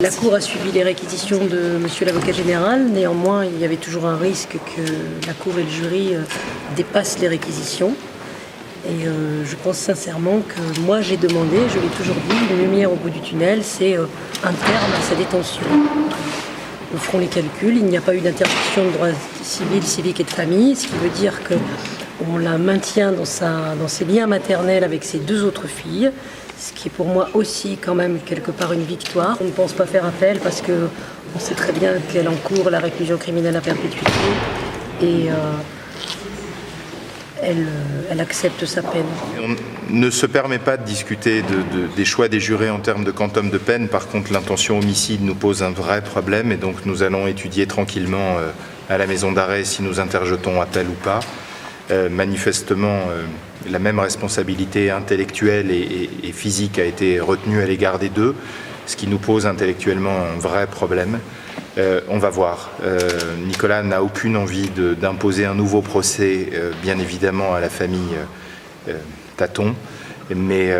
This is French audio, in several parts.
La Cour a suivi les réquisitions de Monsieur l'avocat général. Néanmoins, il y avait toujours un risque que la Cour et le jury dépassent les réquisitions. Et je pense sincèrement que moi j'ai demandé, je l'ai toujours dit, une lumière au bout du tunnel, c'est un terme à sa détention. Nous ferons les calculs, il n'y a pas eu d'interdiction de droit civil, civique et de famille, ce qui veut dire qu'on la maintient dans ses liens maternels avec ses deux autres filles, ce qui est pour moi aussi quand même quelque part une victoire. On ne pense pas faire appel parce qu'on sait très bien qu'elle encourt la réclusion criminelle à perpétuité et elle accepte sa peine. On ne se permet pas de discuter des choix des jurés en termes de quantum de peine. Par contre, l'intention homicide nous pose un vrai problème et donc nous allons étudier tranquillement à la maison d'arrêt si nous interjetons appel ou pas. Manifestement, la même responsabilité intellectuelle et physique a été retenue à l'égard des deux, ce qui nous pose intellectuellement un vrai problème. On va voir. Nicolas n'a aucune envie d'imposer un nouveau procès, bien évidemment, à la famille Taton, mais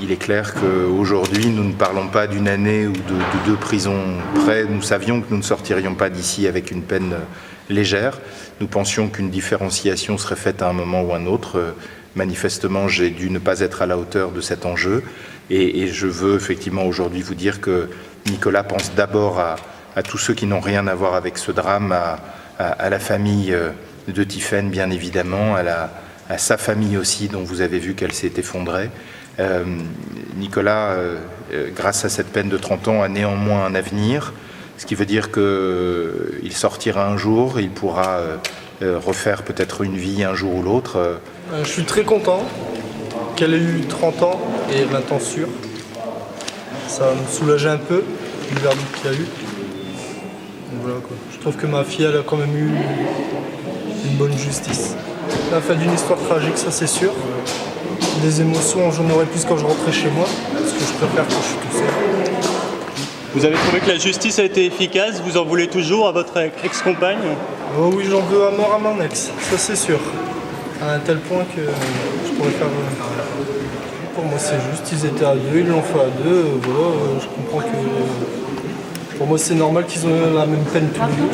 il est clair qu'aujourd'hui, nous ne parlons pas d'une année ou de deux prisons près. Nous savions que nous ne sortirions pas d'ici avec une peine légère. Nous pensions qu'une différenciation serait faite à un moment ou un autre. Manifestement, j'ai dû ne pas être à la hauteur de cet enjeu. Et je veux effectivement aujourd'hui vous dire que Nicolas pense d'abord à tous ceux qui n'ont rien à voir avec ce drame, à la famille de Tiphaine bien évidemment, à sa famille aussi dont vous avez vu qu'elle s'est effondrée. Nicolas, grâce à cette peine de 30 ans, a néanmoins un avenir, ce qui veut dire qu'il sortira un jour, il pourra refaire peut-être une vie un jour ou l'autre. Je suis très content qu'elle ait eu 30 ans et 20 ans sûr. Ça me soulageait un peu, le verdict qu'il y a eu. Donc voilà, quoi. Je trouve que ma fille, elle a quand même eu une bonne justice. La fin d'une histoire tragique, ça c'est sûr. Des émotions, j'en aurais plus quand je rentrais chez moi, parce que je préfère quand je suis tout seul. Vous avez trouvé que la justice a été efficace? Vous en voulez toujours à votre ex-compagne? Oh oui, j'en veux à mort à mon ex, ça c'est sûr. À un tel point que je pourrais faire... Pour moi c'est juste, ils étaient à deux, ils l'ont fait à deux, voilà, je comprends que... Pour moi c'est normal qu'ils aient la même peine tous les deux.